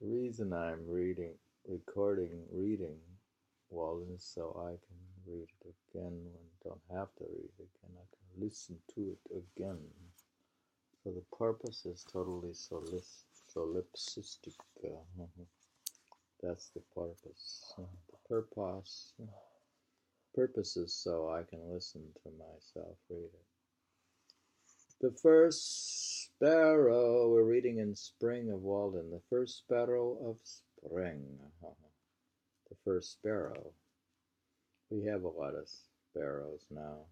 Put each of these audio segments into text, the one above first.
The reason I'm reading Walden is so I can read it again when I don't have to read it again. I can listen to it again. So the purpose is totally solipsistic. That's the purpose. The purpose is so I can listen to myself read it. The first sparrow, we're reading in Spring of Walden, the first sparrow of spring. The first sparrow. We have a lot of sparrows now.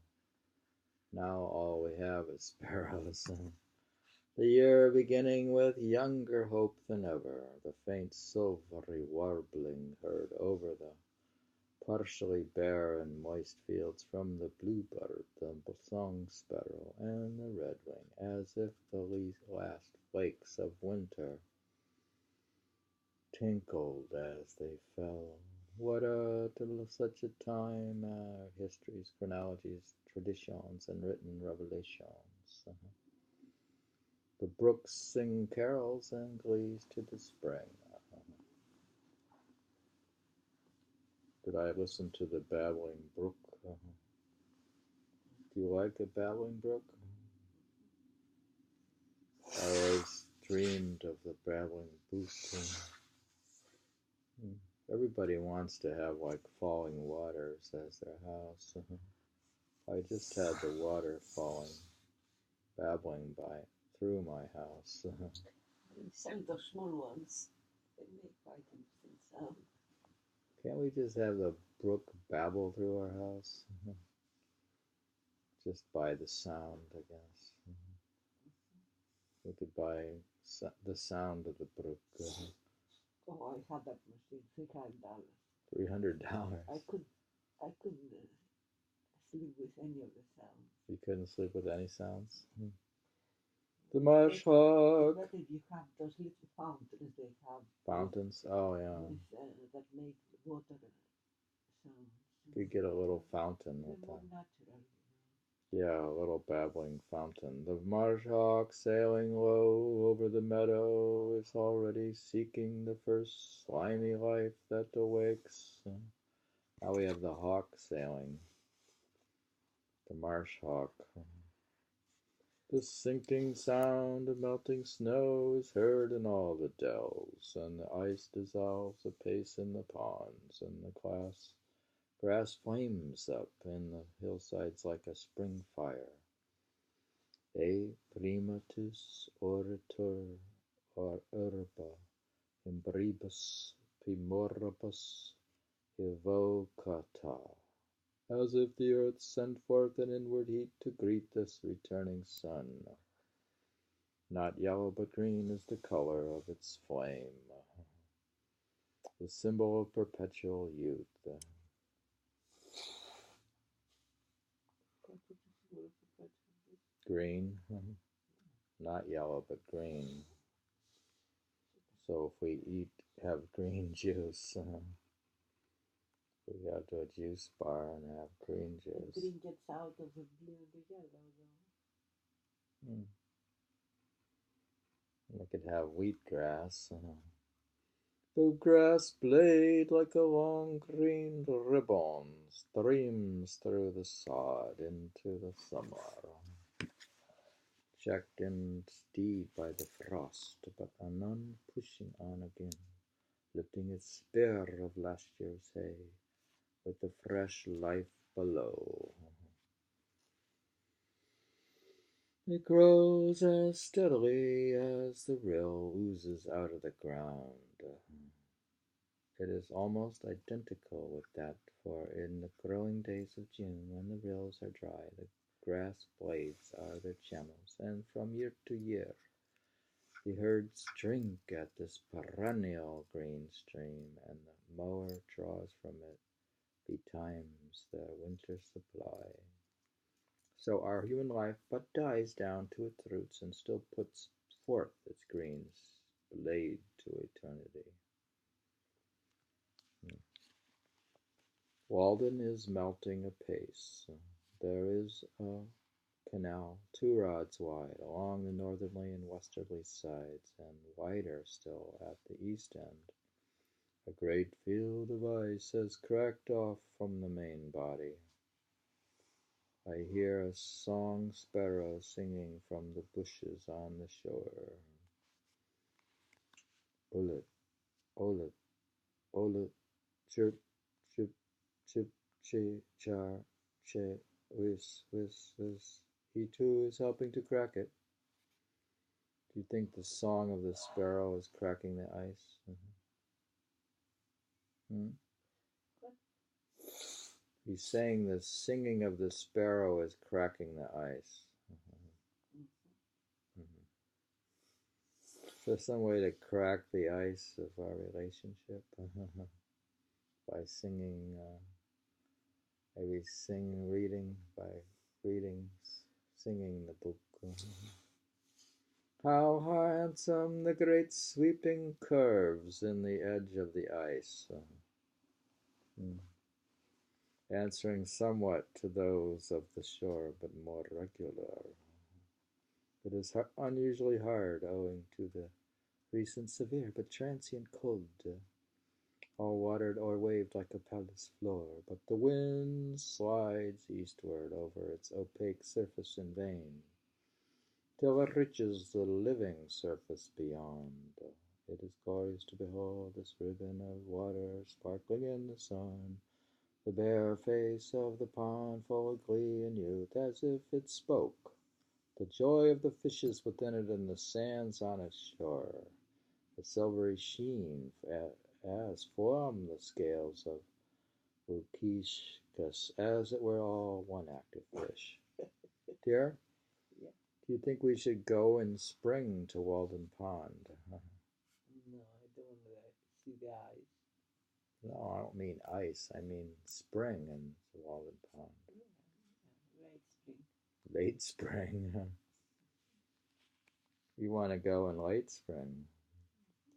Now all we have is sparrows. The year beginning with younger hope than ever, the faint silvery warbling heard over the partially bare and moist fields from the bluebird, the song sparrow, and the redwing, as if the last flakes of winter tinkled as they fell. What till such a time histories, chronologies, traditions, and written revelations. The brooks sing carols and glees to the spring. Did I listen to the babbling brook? Do you like a babbling brook? I always dreamed of the babbling brook. Everybody wants to have like falling waters as their house. I just had the water falling, babbling by through my house. Send those small ones. They make quite interesting sound. Can't we just have the brook babble through our house? Just by the sound, I guess. We could buy the sound of the brook. Oh, I had that machine, $300. $300. I couldn't sleep with any of the sounds. You couldn't sleep with any sounds? The marsh hawk. But if you have those little fountains, they have fountains. Oh yeah. That make water sounds. You get a little fountain with more that. natural. Yeah, a little babbling fountain. The marsh hawk sailing low over the meadow is already seeking the first slimy life that awakes. Now we have the hawk sailing. The marsh hawk. The sinking sound of melting snow is heard in all the dells, and the ice dissolves apace in the ponds, and the grass flames up in the hillsides like a spring fire. E primatus oritur or urba imbribus primoribus evocata, as if the earth sent forth an inward heat to greet this returning sun. Not yellow but green is the color of its flame, the symbol of perpetual youth. Green, not yellow but green. So if we have green juice, we go to a juice bar and have green juice. The green gets out of the blue and the yellow, though. We could have wheatgrass. The grass blade like a long green ribbon streams through the sod into the summer. Checked indeed by the frost, but anon pushing on again, lifting its spear of last year's hay, with the fresh life below. It grows as steadily as the rill oozes out of the ground. It is almost identical with that, for in the growing days of June, when the rills are dry, the grass blades are their channels, and from year to year the herds drink at this perennial green stream, and the mower draws from it betimes their winter supply. So our human life but dies down to its roots and still puts forth its green blade to eternity. Walden is melting apace. There is a canal, 2 rods wide, along the northerly and westerly sides, and wider still at the east end. A great field of ice has cracked off from the main body. I hear a song sparrow singing from the bushes on the shore. Ulit, ulit, ulit, chirp, chip, chip, che, char, che, whis, whis, whis. He too is helping to crack it. Do you think the song of the sparrow is cracking the ice? Hmm? He's saying the singing of the sparrow is cracking the ice. Is there some way to crack the ice of our relationship? By singing, maybe singing the book. How handsome the great sweeping curves in the edge of the ice. Answering somewhat to those of the shore, but more regular. It is unusually hard, owing to the recent severe but transient cold, all watered or waved like a palace floor, but the wind slides eastward over its opaque surface in vain, till it reaches the living surface beyond. It is glorious to behold this ribbon of water sparkling in the sun, the bare face of the pond full of glee and youth, as if it spoke the joy of the fishes within it and the sands on its shore. The silvery sheen as from the scales of Lukishkus, as it were all one active fish. Dear, Yeah. do you think we should go in spring to Walden Pond? No, I don't want to see the ice. No, I don't mean ice. I mean spring in Walden Pond. Yeah, late spring. Late spring. You want to go in late spring.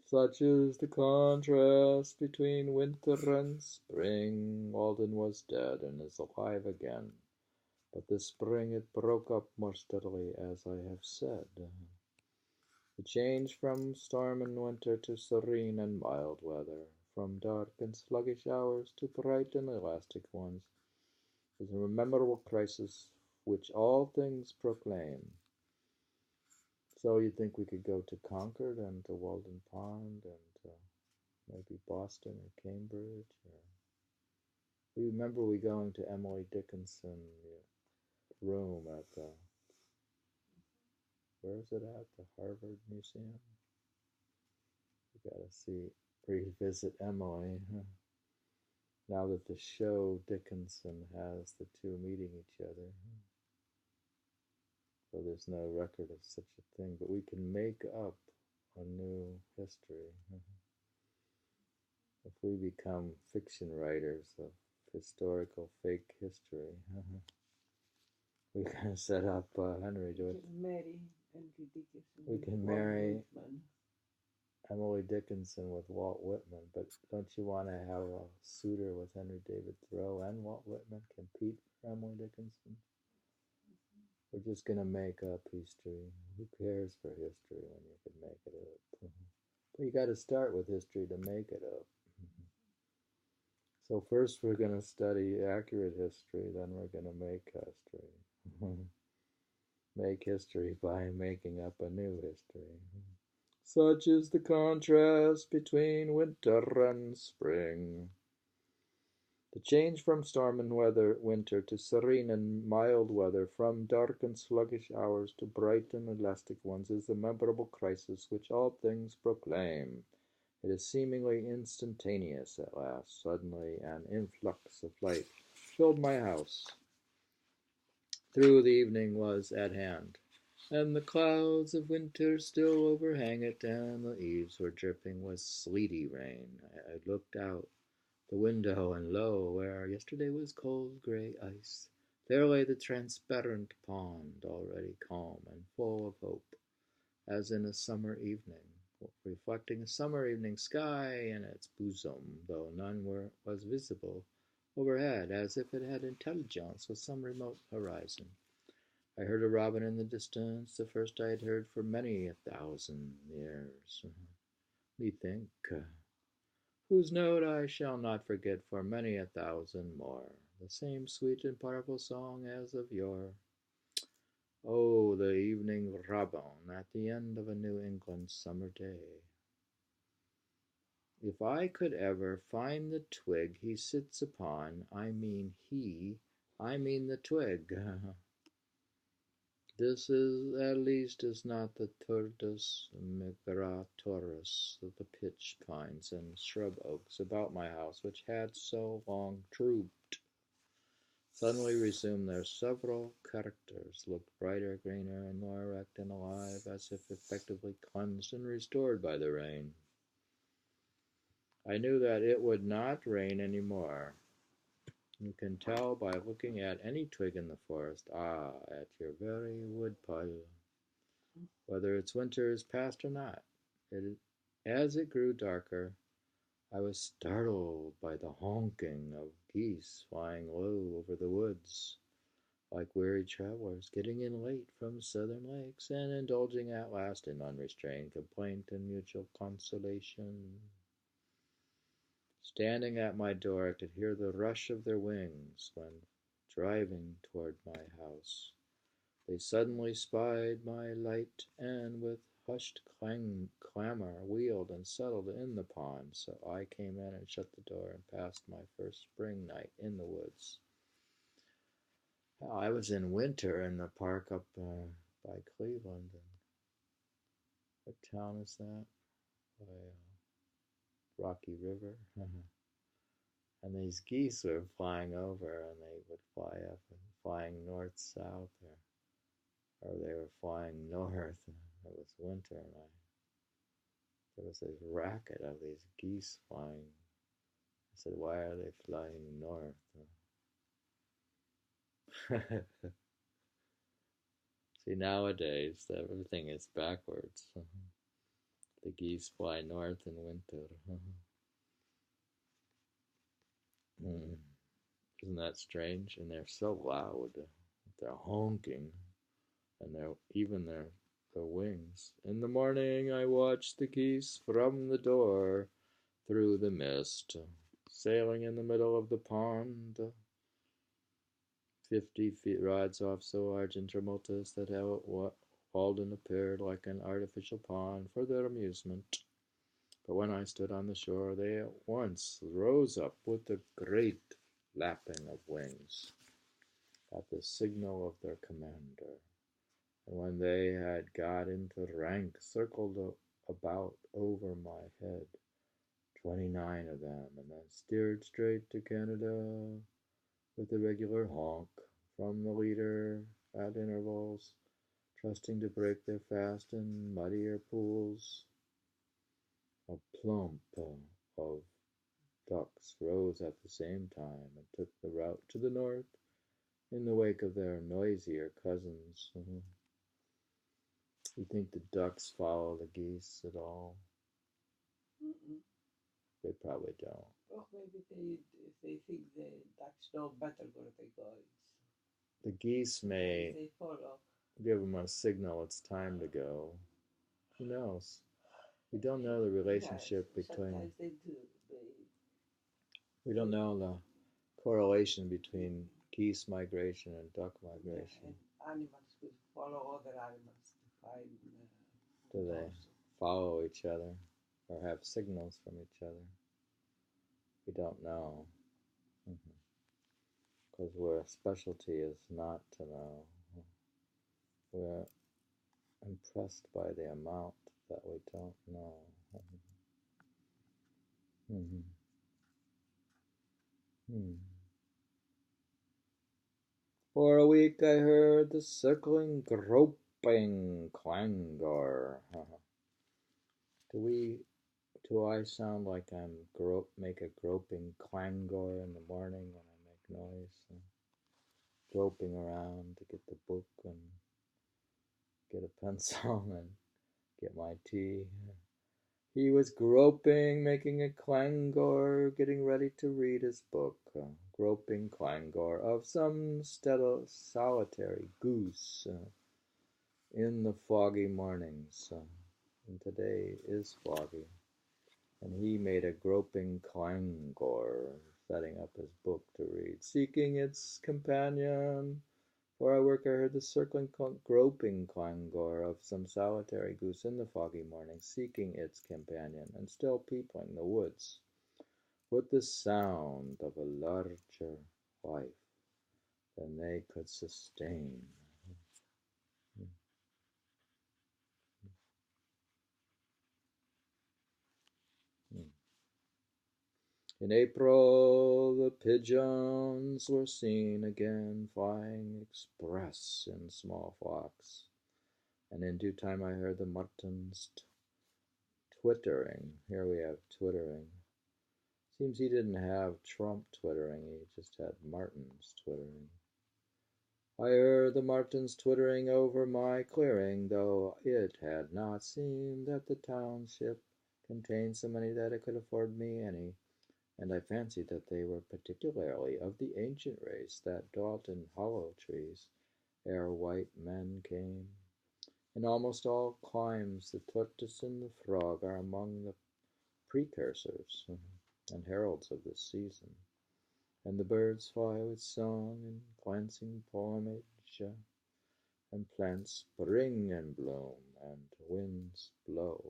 Such is the contrast between winter and spring. Walden was dead and is alive again. But this spring it broke up more steadily, as I have said. The change from storm and winter to serene and mild weather, from dark and sluggish hours to bright and elastic ones, is a memorable crisis which all things proclaim. So you think we could go to Concord and to Walden Pond and maybe Boston or Cambridge? Or... Remember we going to Emily Dickinson's room at the... Where is it at? The Harvard Museum? We gotta revisit Emily. Now that the show Dickinson has the two meeting each other. So there's no record of such a thing, but we can make up a new history. If we become fiction writers of historical fake history, we can set up Henry do it. Marry Henry Dickinson. We can marry Emily Dickinson with Walt Whitman, but don't you want to have a suitor with Henry David Thoreau and Walt Whitman compete for Emily Dickinson? We're just going to make up history. Who cares for history when you can make it up? But you got to start with history to make it up. So first we're going to study accurate history, then we're going to make history. Make history by making up a new history. Such is the contrast between winter and spring. The change from storm and winter to serene and mild weather, from dark and sluggish hours to bright and elastic ones, is the memorable crisis which all things proclaim. It is seemingly instantaneous at last. Suddenly an influx of light filled my house. Through the evening was at hand, and the clouds of winter still overhang it, and the eaves were dripping with sleety rain. I looked out the window, and lo, where yesterday was cold grey ice, there lay the transparent pond, already calm and full of hope, as in a summer evening, reflecting a summer evening sky in its bosom, though none was visible overhead, as if it had intelligence with some remote horizon. I heard a robin in the distance, the first I had heard for many 1,000 years. Methink, whose note I shall not forget for many 1,000 more, the same sweet and powerful song as of yore. Oh, the evening robin at the end of a New England summer day. If I could ever find the twig he sits upon, I mean the twig. This at least is not the Turdus migratoris, the pitch pines and shrub oaks about my house, which had so long drooped, suddenly resumed their several characters, looked brighter, greener, and more erect and alive, as if effectively cleansed and restored by the rain. I knew that it would not rain any more. You can tell by looking at any twig in the forest, at your very woodpile, whether its winter is past or not. As it grew darker, I was startled by the honking of geese flying low over the woods, like weary travelers getting in late from southern lakes and indulging at last in unrestrained complaint and mutual consolation. Standing at my door, I could hear the rush of their wings when, driving toward my house, they suddenly spied my light and with hushed clamor wheeled and settled in the pond. So I came in and shut the door and passed my first spring night in the woods. I was in winter in the park up by Cleveland. And what town is that? By Rocky River. And these geese were flying over, and they would fly up and flying north-south, or they were flying north, and it was winter, and there was this racket of these geese flying. I said, why are they flying north? See, nowadays, everything is backwards. The geese fly north in winter. Isn't that strange? And they're so loud. They're honking, and their wings. In the morning I watched the geese from the door through the mist, sailing in the middle of the pond, 50 feet rods off, so large and tumultuous that Walden appeared like an artificial pond for their amusement. But when I stood on the shore, they at once rose up with a great flapping of wings at the signal of their commander, and when they had got into rank, circled about over my head, 29 of them, and then steered straight to Canada with a regular honk from the leader at intervals, trusting to break their fast in muddier pools. A plump of ducks rose at the same time and took the route to the north in the wake of their noisier cousins. You think the ducks follow the geese at all? Mm-mm. They probably don't. Well, maybe they think the ducks know better where they go. The geese may They follow. give them a signal it's time to go. Who knows? We don't know the relationship between. Sometimes they do. We don't know the correlation between geese migration and duck migration. And animals will follow other animals to find. Do they follow each other or have signals from each other? We don't know. Because our specialty is not to know. We're impressed by the amount that we don't know. For a week I heard the circling, groping clangor. Do I sound like I'm make a groping clangor in the morning when I make noise? Groping around to get the book and get a pencil and get my tea. He was groping, making a clangor, getting ready to read his book. Groping clangor of some solitary goose in the foggy mornings. And today is foggy. And he made a groping clangor, setting up his book to read, seeking its companion. For I heard the circling, groping clangor of some solitary goose in the foggy morning, seeking its companion, and still peopling the woods with the sound of a larger life than they could sustain. In April, the pigeons were seen again, flying express in small flocks, and in due time I heard the martins twittering. Here we have twittering. Seems he didn't have Trump twittering, he just had martins twittering. I heard the martins twittering over my clearing, though it had not seemed that the township contained so many that it could afford me any, and I fancied that they were particularly of the ancient race that dwelt in hollow trees ere white men came. In almost all climes the tortoise and the frog are among the precursors and heralds of this season, and the birds fly with song and glancing plumage, and plants spring and bloom, and winds blow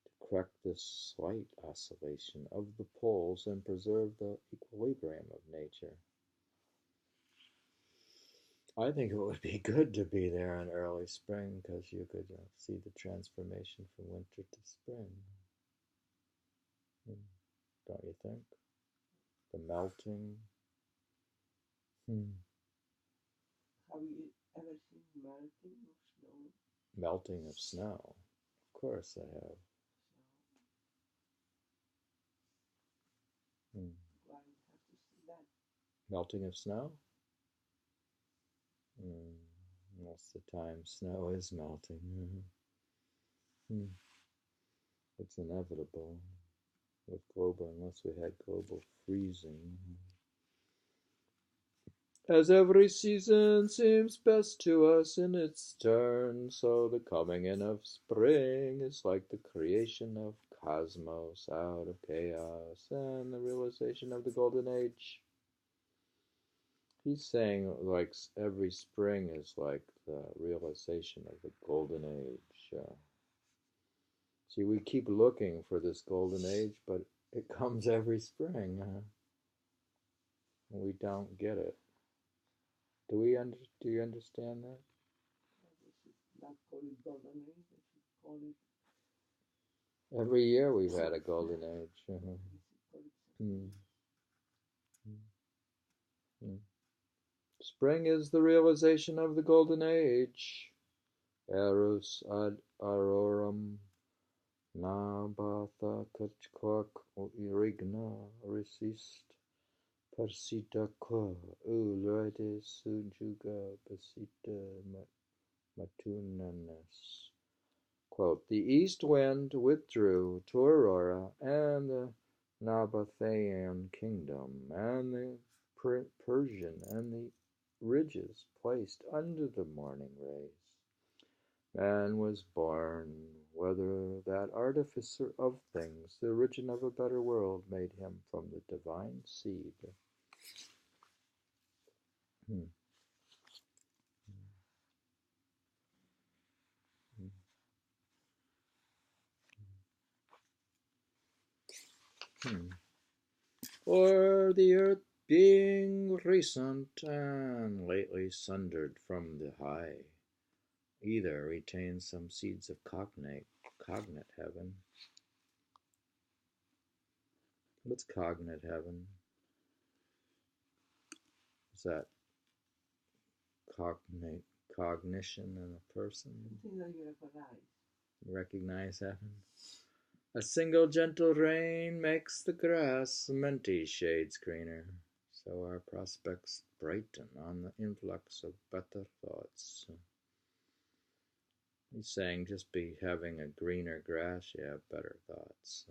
to correct the slight oscillation of the poles and preserve the equilibrium of nature. I think it would be good to be there in early spring because you could see the transformation from winter to spring. Don't you think? The melting. Have you ever seen melting of snow? Melting of snow. Of course I have. Why you have to see that? Melting of snow? Most of the time snow is melting. It's inevitable with global, unless we had global freezing. As every season seems best to us in its turn, so the coming in of spring is like the creation of cosmos out of chaos and the realization of the golden age. He's saying like every spring is like the realization of the golden age. See, we keep looking for this golden age, but it comes every spring, and we don't get it. Do you understand that? They should not call it golden age, they should call it. Every year we've had a golden age. They should call it something. Spring is the realization of the golden age. Eros ad auroram nabatha kachquak irigna resist persita qua ulrede sujuga basita matunanas. Quote, the east wind withdrew to Aurora and the Nabatean kingdom, and the Persian and the ridges placed under the morning rays. Man was born, whether that artificer of things, the origin of a better world, made him from the divine seed. Or the earth being recent and lately sundered from the high, either retains some seeds of cognate heaven. What's cognate heaven? Is that cognition in a person? Something that you recognize. Recognize heaven? A single gentle rain makes the grass minty shades greener, so our prospects brighten on the influx of better thoughts. He's saying just be having a greener grass, you have better thoughts.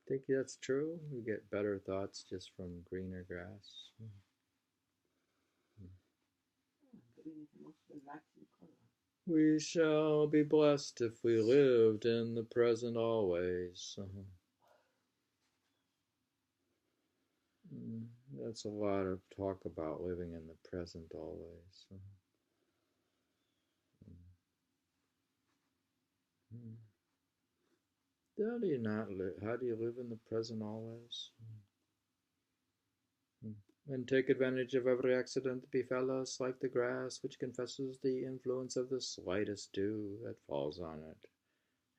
Think that's true? You get better thoughts just from greener grass? Green is the most relaxing color. We shall be blessed if we lived in the present always. That's a lot of talk about living in the present always. How do you not live? How do you live in the present always? And take advantage of every accident that befell us, like the grass which confesses the influence of the slightest dew that falls on it,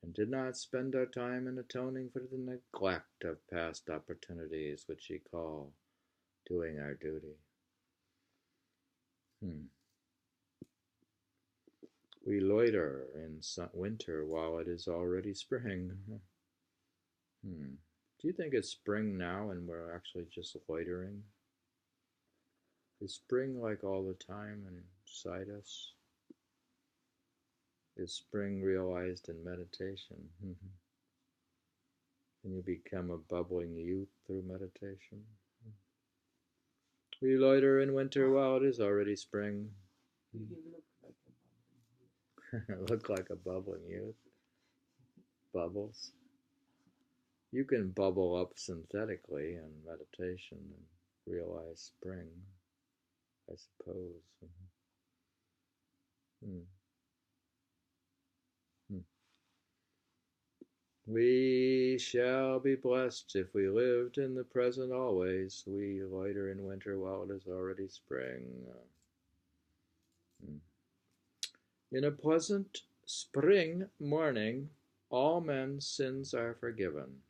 and did not spend our time in atoning for the neglect of past opportunities which ye call doing our duty. We loiter in winter while it is already spring. Do you think it's spring now and we're actually just loitering? Is spring like all the time inside us? Is spring realized in meditation? Can you become a bubbling youth through meditation? We loiter in winter while it is already spring. You look like a bubbling youth. Look like a bubbling youth. Bubbles. You can bubble up synthetically in meditation and realize spring, I suppose. We shall be blessed if we lived in the present always. We loiter in winter while it is already spring. In a pleasant spring morning, all men's sins are forgiven.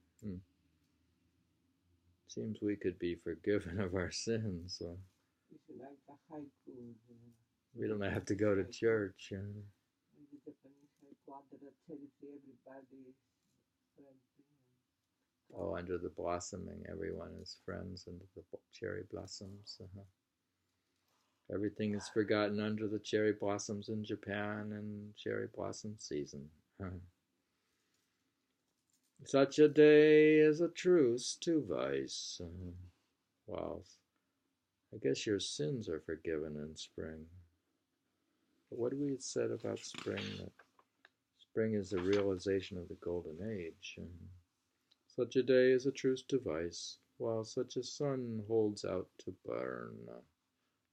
Seems we could be forgiven of our sins. Like the haiku. We don't have to go to church. The Japanese haiku that tells everybody friendly. Oh, under the blossoming, everyone is friends under the cherry blossoms. Everything is forgotten under the cherry blossoms in Japan and cherry blossom season. Such a day is a truce to vice. Well, I guess your sins are forgiven in spring. But what we said about spring? That spring is the realization of the golden age. Such a day is a truce to vice, while such a sun holds out to burn.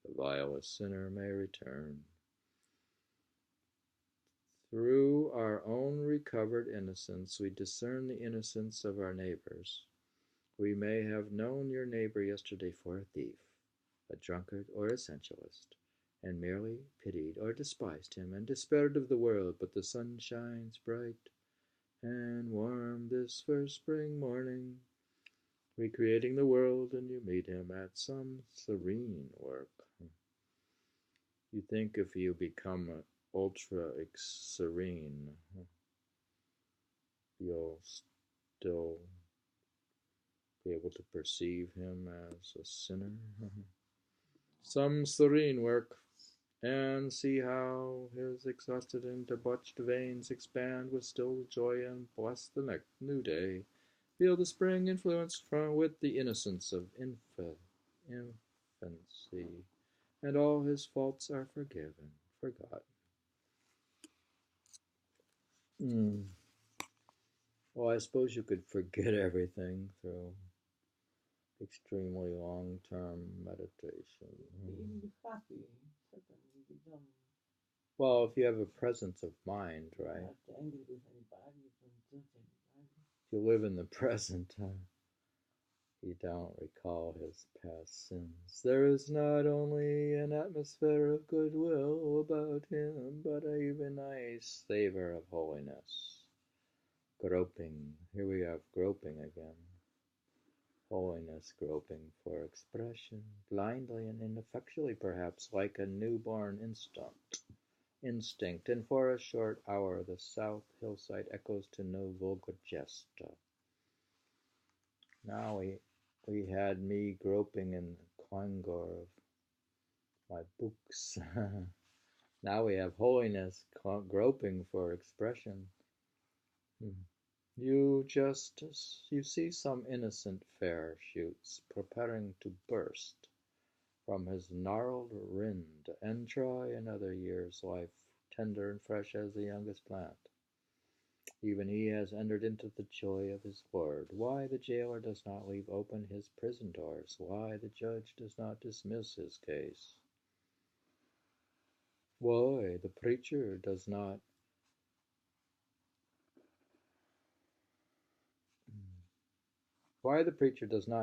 The vilest sinner may return. Through our own recovered innocence, we discern the innocence of our neighbors. We may have known your neighbor yesterday for a thief, a drunkard, or a sensualist, and merely pitied or despised him, and despaired of the world, but the sun shines bright and warm this first spring morning, recreating the world, and you meet him at some serene work. You think if you become ultra serene, you'll still be able to perceive him as a sinner? Some serene work, and see how his exhausted and debauched veins expand with still joy, and bless the next new day. Feel the spring influence with the innocence of infancy, and all his faults are forgiven, forgotten. Well, I suppose you could forget everything through extremely long-term meditation. Being happy, certainly you don't. Well, if you have a presence of mind, right? Not angry with anybody, you don't judge anybody. If you live in the present, you don't recall his past sins. There is not only an atmosphere of goodwill about him, but even a savor of holiness. Groping. Here we have groping again. Holiness groping for expression, blindly and ineffectually perhaps, like a newborn instinct, and for a short hour the south hillside echoes to no vulgar jest. Now we had me groping in clangor of my books. Now we have holiness groping for expression. You see some innocent fair shoots preparing to burst from his gnarled rind, and try another year's life, tender and fresh as the youngest plant. Even he has entered into the joy of his Lord. Why the jailer does not leave open his prison doors, why the judge does not dismiss his case, why the preacher does not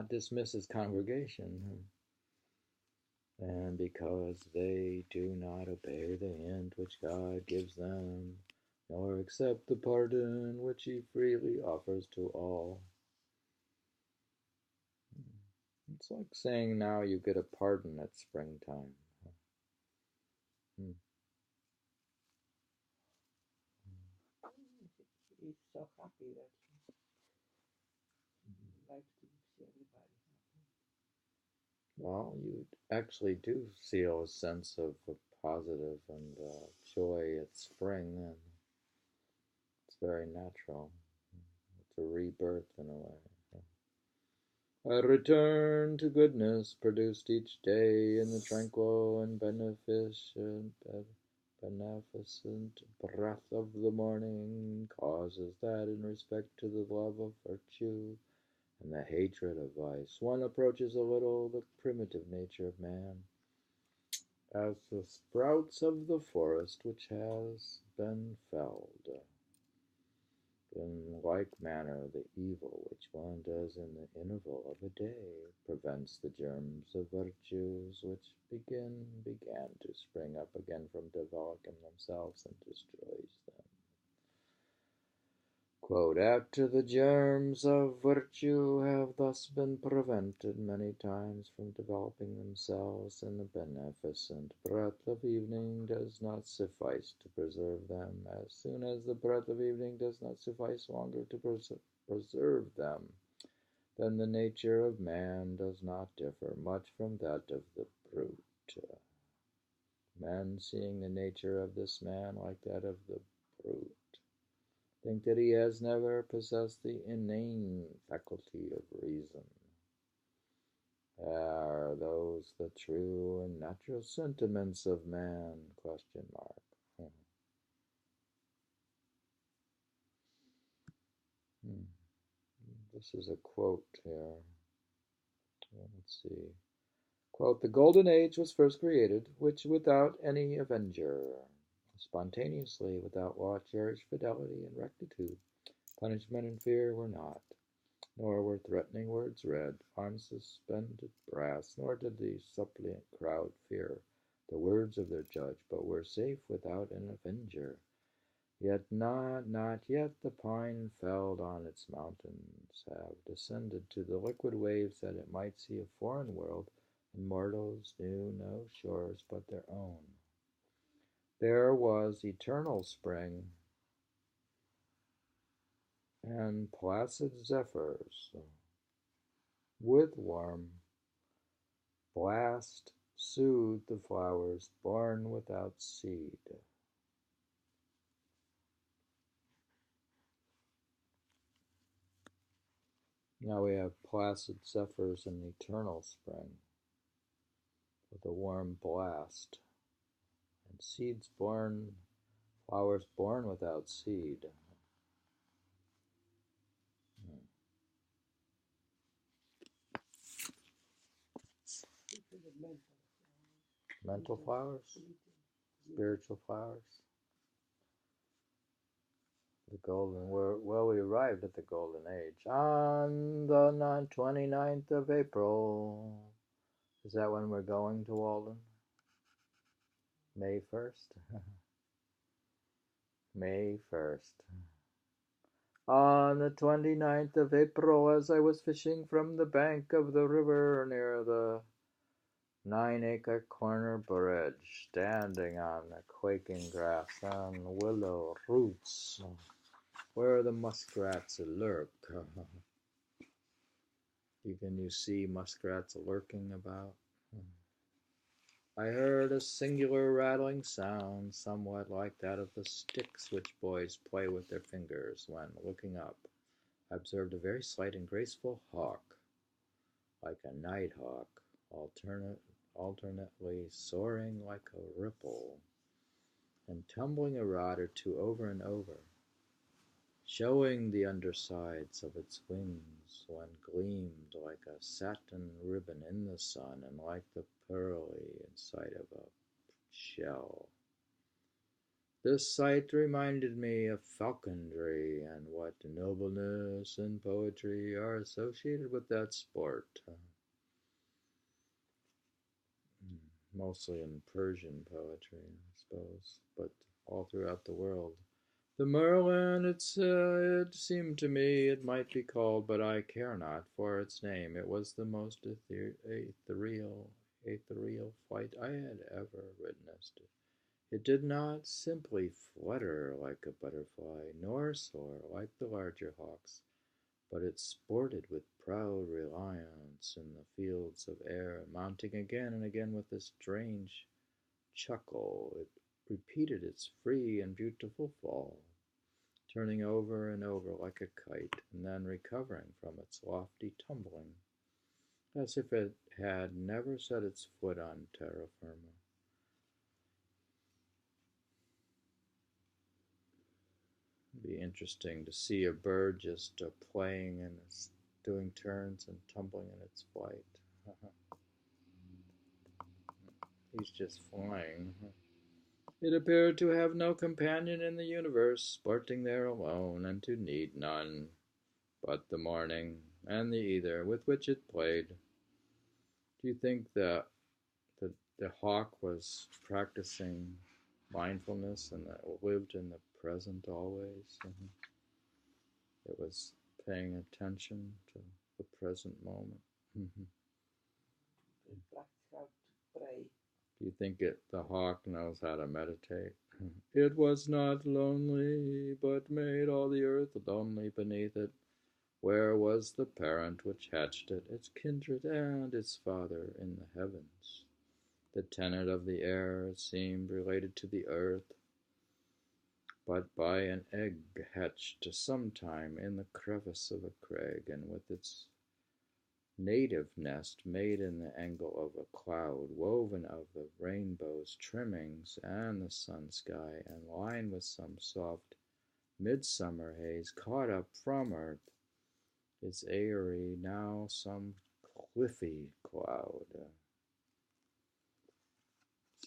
dismiss his congregation, and because they do not obey the hint which God gives them, nor accept the pardon which he freely offers to all. It's like saying now you get a pardon at springtime. He's so happy that he likes to see everybody happy. Well, you actually do feel a sense of positive and joy at spring, and it's very natural. It's a rebirth in a way. A return to goodness produced each day in the tranquil and beneficent breath of the morning causes that in respect to the love of virtue and the hatred of vice, one approaches a little the primitive nature of man, as the sprouts of the forest which has been felled. In like manner, the evil which one does in the interval of a day prevents the germs of virtues which began to spring up again from developing themselves and destroys them. Quote, after the germs of virtue have thus been prevented many times from developing themselves, and the beneficent breath of evening does not suffice to preserve them, as soon as the breath of evening does not suffice longer to preserve them, then the nature of man does not differ much from that of the brute. Men, seeing the nature of this man like that of the brute, think that he has never possessed the inane faculty of reason. Are those the true and natural sentiments of man? Question mark. This is a quote here. Let's see. Quote, the golden age was first created, which without any avenger, spontaneously, without law, cherished fidelity and rectitude. Punishment and fear were not, nor were threatening words read, arms suspended brass, nor did the suppliant crowd fear the words of their judge, but were safe without an avenger. Yet not yet the pine felled on its mountains have descended to the liquid waves that it might see a foreign world, and mortals knew no shores but their own. There was eternal spring, and placid zephyrs with warm blast soothed the flowers born without seed. Now we have placid zephyrs and eternal spring with a warm blast, and seeds born, flowers born without seed. Mental flowers, spiritual flowers. The golden, well, we arrived at the golden age on the 29th of April. Is that when we're going to Walden? May 1st? May 1st. On the 29th of April, as I was fishing from the bank of the river near the 9-acre corner bridge, standing on the quaking grass and willow roots, where the muskrats lurk. Can you see muskrats lurking about? I heard a singular rattling sound, somewhat like that of the sticks which boys play with their fingers when, looking up, I observed a very slight and graceful hawk, like a night hawk, alternately soaring like a ripple and tumbling a rod or two over and over, showing the undersides of its wings when gleamed like a satin ribbon in the sun and like the pearly inside of a shell. This sight reminded me of falconry and what nobleness and poetry are associated with that sport. Mostly in Persian poetry, I suppose, but all throughout the world. The Merlin, it seemed to me it might be called, but I care not for its name. It was the most ethereal flight I had ever witnessed. It did not simply flutter like a butterfly, nor soar like the larger hawks, but it sported with proud reliance in the fields of air, mounting again and again with a strange chuckle. It repeated its free and beautiful fall, turning over and over like a kite, and then recovering from its lofty tumbling, as if it had never set its foot on terra firma. It'd be interesting to see a bird just playing and doing turns and tumbling in its flight. He's just flying. It appeared to have no companion in the universe, sporting there alone, and to need none but the morning and the ether with which it played. Do you think that the hawk was practicing mindfulness and that it lived in the present always? It was paying attention to the present moment. It practiced how to pray. Do you think the hawk knows how to meditate? It was not lonely, but made all the earth lonely beneath it. Where was the parent which hatched it, its kindred and its father in the heavens? The tenant of the air seemed related to the earth, but by an egg hatched sometime in the crevice of a crag, and with its native nest made in the angle of a cloud, woven of the rainbow's trimmings and the sun sky, and lined with some soft midsummer haze caught up from earth, its eyrie now some cliffy cloud.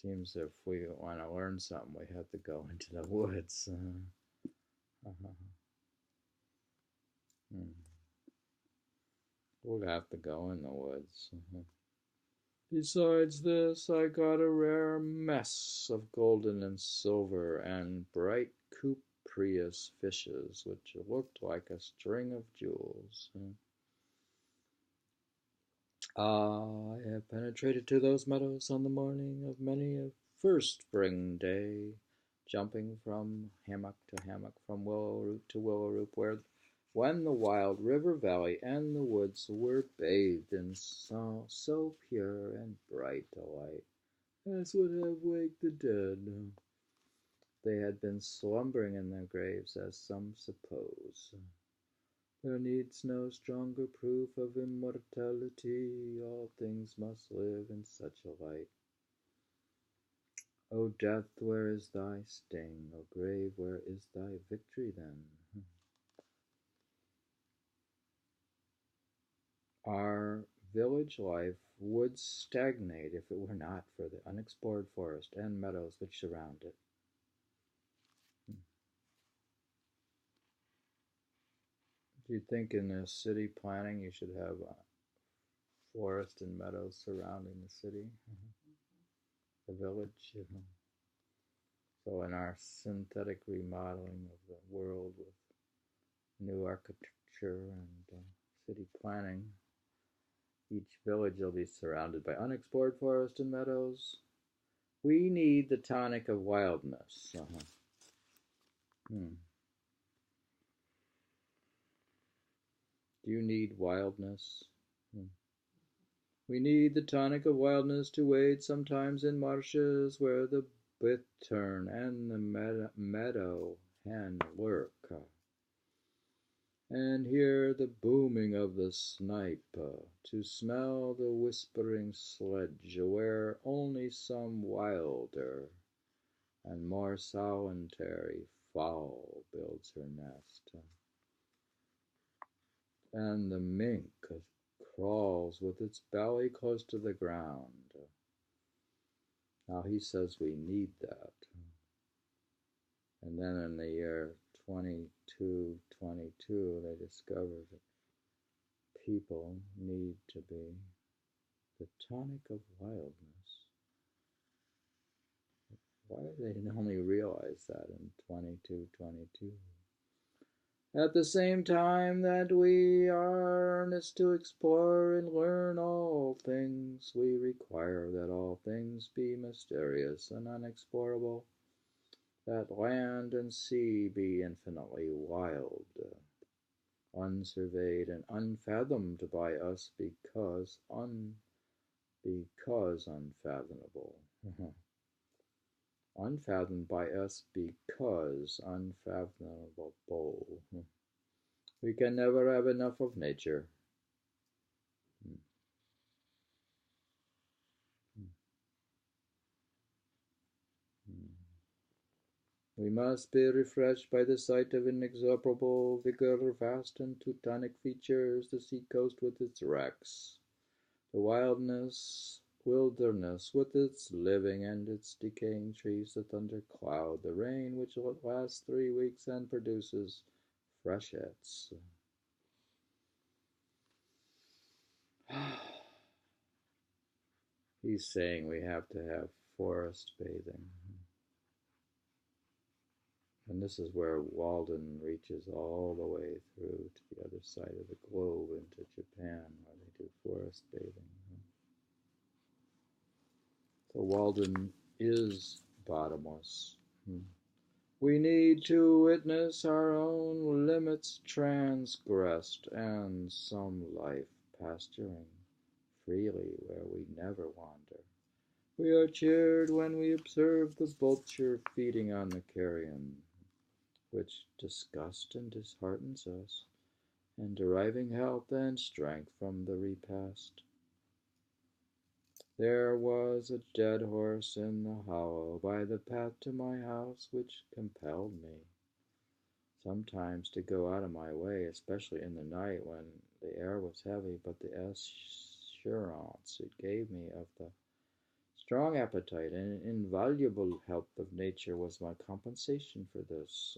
Seems if we want to learn something, we have to go into the woods. We'll have to go in the woods. Besides this, I got a rare mess of golden and silver and bright cupreous fishes, which looked like a string of jewels. I have penetrated to those meadows on the morning of many a first spring day, jumping from hammock to hammock, from willow root to willow root, when the wild river valley and the woods were bathed in so pure and bright a light as would have waked the dead. They had been slumbering in their graves, as some suppose. There needs no stronger proof of immortality. All things must live in such a light. O death, where is thy sting? O grave, where is thy victory then? Our village life would stagnate if it were not for the unexplored forest and meadows which surround it. Do you think in a city planning you should have forest and meadows surrounding the city, the village? So in our synthetic remodeling of the world with new architecture and city planning, each village will be surrounded by unexplored forest and meadows. We need the tonic of wildness. Do you need wildness? We need the tonic of wildness to wade sometimes in marshes where the bittern and the meadow hen lurk, and hear the booming of the snipe, to smell the whispering sledge where only some wilder and more solitary fowl builds her nest, and the mink crawls with its belly close to the ground. Now he says we need that. And then in the year 2222, they discovered that people need to be the tonic of wildness. Why did they only realize that in 2222? At the same time that we are earnest to explore and learn all things, we require that all things be mysterious and unexplorable, that land and sea be infinitely wild, unsurveyed and unfathomed by us because unfathomable. Unfathomed by us because unfathomable. We can never have enough of nature. We must be refreshed by the sight of inexorable vigor, vast and Teutonic features, the sea-coast with its wrecks, the wilderness with its living and its decaying trees, the thundercloud, the rain which lasts 3 weeks and produces freshets. He's saying we have to have forest bathing. And this is where Walden reaches all the way through to the other side of the globe into Japan, where they do forest bathing. So Walden is bottomless. We need to witness our own limits transgressed and some life pasturing freely where we never wander. We are cheered when we observe the vulture feeding on the carrion, which disgusts and disheartens us, and deriving health and strength from the repast. There was a dead horse in the hollow by the path to my house, which compelled me sometimes to go out of my way, especially in the night when the air was heavy, but the assurance it gave me of the strong appetite and invaluable health of nature was my compensation for this.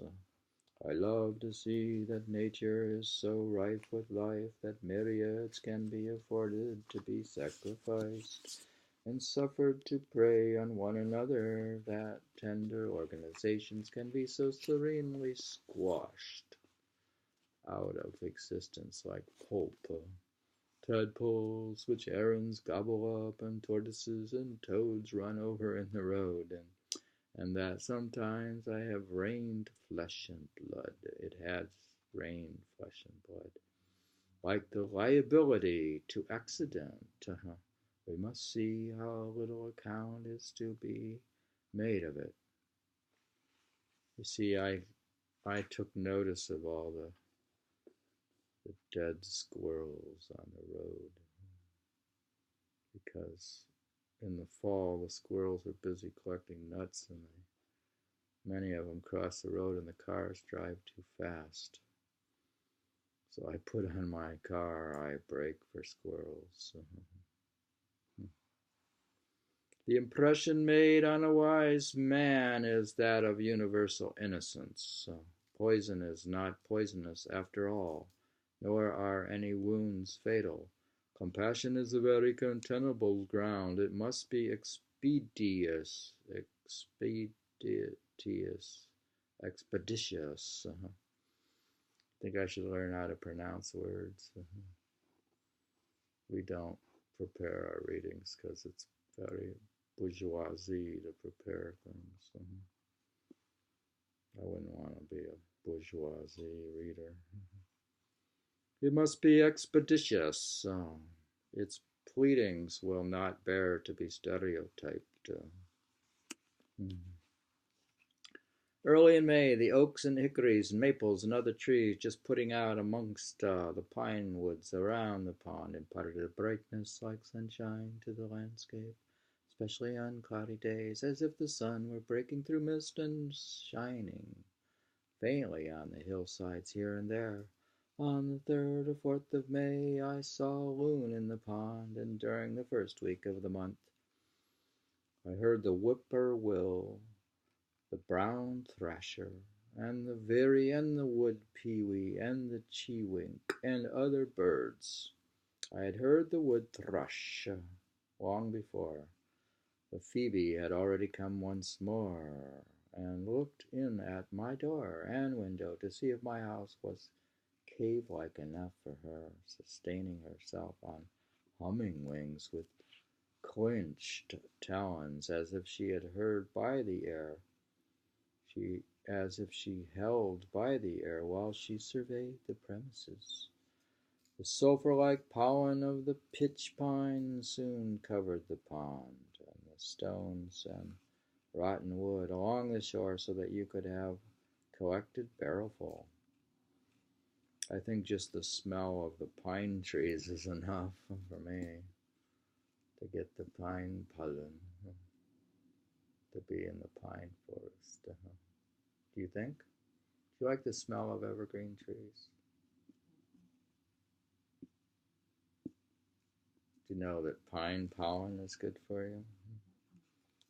I love to see that nature is so rife with life that myriads can be afforded to be sacrificed and suffered to prey on one another, that tender organizations can be so serenely squashed out of existence like pulp, tadpoles which herons gobble up and tortoises and toads run over in the road, and that sometimes I have rained flesh and blood. It has rained flesh and blood, like the liability to accident. We must see how little account is to be made of it. You see, I took notice of all the dead squirrels on the road, because in the fall the squirrels are busy collecting nuts, and many of them cross the road and the cars drive too fast. So I put on my car eye brake for squirrels. The impression made on a wise man is that of universal innocence. Poison is not poisonous after all, nor are any wounds fatal. Compassion is a very contemptible ground. It must be expeditious. I think I should learn how to pronounce words. We don't prepare our readings because it's very bourgeoisie to prepare things. I wouldn't want to be a bourgeoisie reader. It must be expeditious. It's pleadings will not bear to be stereotyped. Early in May, the oaks and hickories and maples and other trees just putting out amongst the pine woods around the pond imparted a brightness like sunshine to the landscape, especially on cloudy days, as if the sun were breaking through mist and shining faintly on the hillsides here and there. On the 3rd or 4th of May, I saw a loon in the pond, and during the first week of the month, I heard the whippoorwill, the brown thrasher, and the veery, and the wood pewee, and the chewink, and other birds. I had heard the wood thrush long before, but Phoebe had already come once more, and looked in at my door and window to see if my house was cave-like enough for her, sustaining herself on humming wings with clenched talons, as if she had heard by the air, as if she held by the air while she surveyed the premises. The sulphur-like pollen of the pitch pine soon covered the pond, and the stones and rotten wood along the shore so that you could have collected barrelful. I think just the smell of the pine trees is enough for me to get the pine pollen, to be in the pine forest. Do you think? Do you like the smell of evergreen trees? Do you know that pine pollen is good for you?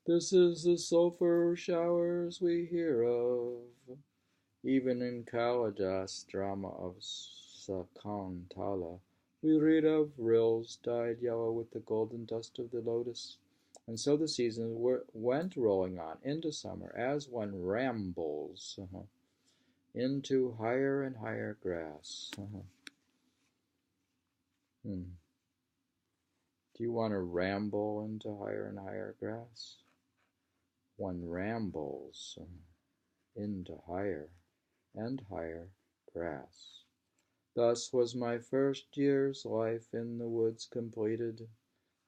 This is the sulphur showers we hear of, even in Kalidas' drama of Sakuntala. We read of rills dyed yellow with the golden dust of the lotus. And so the seasons went rolling on into summer as one rambles into higher and higher grass. Do you want to ramble into higher and higher grass? One rambles into higher and higher grass. Thus was my first year's life in the woods completed,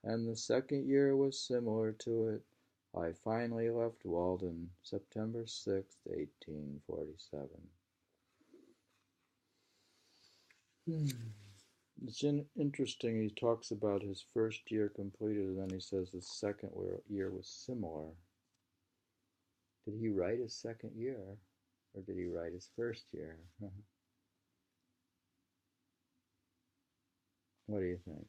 and the second year was similar to it. I finally left Walden, September 6th, 1847. It's interesting, he talks about his first year completed, and then he says the second year was similar. Did he write his second year, or did he write his first year? What do you think?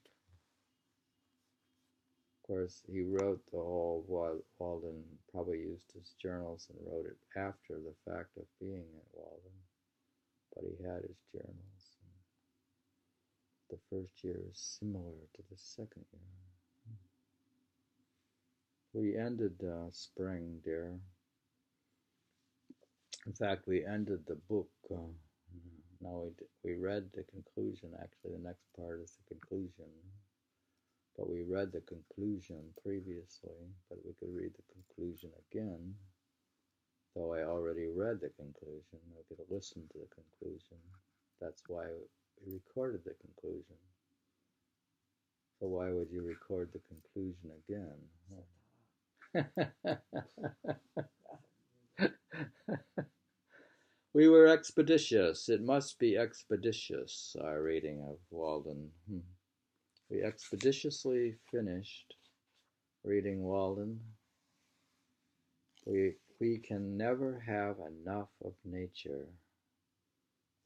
Of course, he wrote the whole, Walden probably used his journals and wrote it after the fact of being at Walden, but he had his journals. The first year is similar to the second year. We ended spring, dear. In fact, we ended the book. Now we read the conclusion. Actually, the next part is the conclusion. But we read the conclusion previously, but we could read the conclusion again. Though I already read the conclusion, we could listen to the conclusion. That's why we recorded the conclusion. So why would you record the conclusion again? We were expeditious. It must be expeditious, our reading of Walden. We expeditiously finished reading Walden. We can never have enough of nature.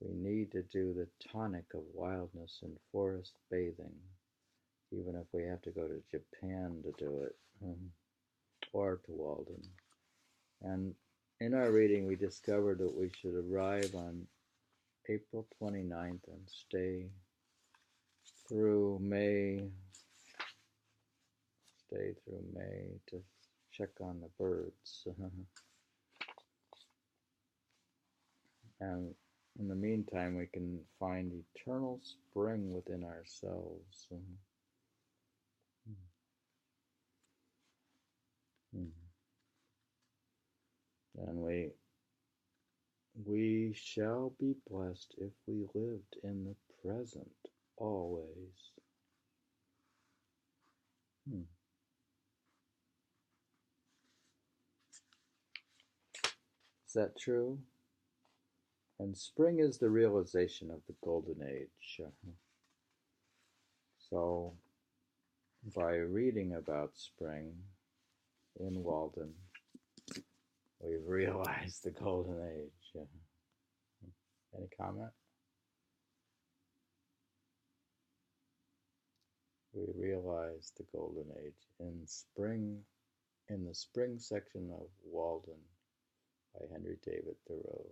We need to do the tonic of wildness in forest bathing, even if we have to go to Japan to do it, or to Walden. And in our reading, we discovered that we should arrive on April 29th and stay through May to check on the birds. And in the meantime, we can find eternal spring within ourselves. And we shall be blessed if we lived in the present always. Hmm. Is that true? And spring is the realization of the golden age. So, by reading about spring in Walden, we've realized the golden age. Any comment? We realized the golden age in spring, in the spring section of Walden by Henry David Thoreau.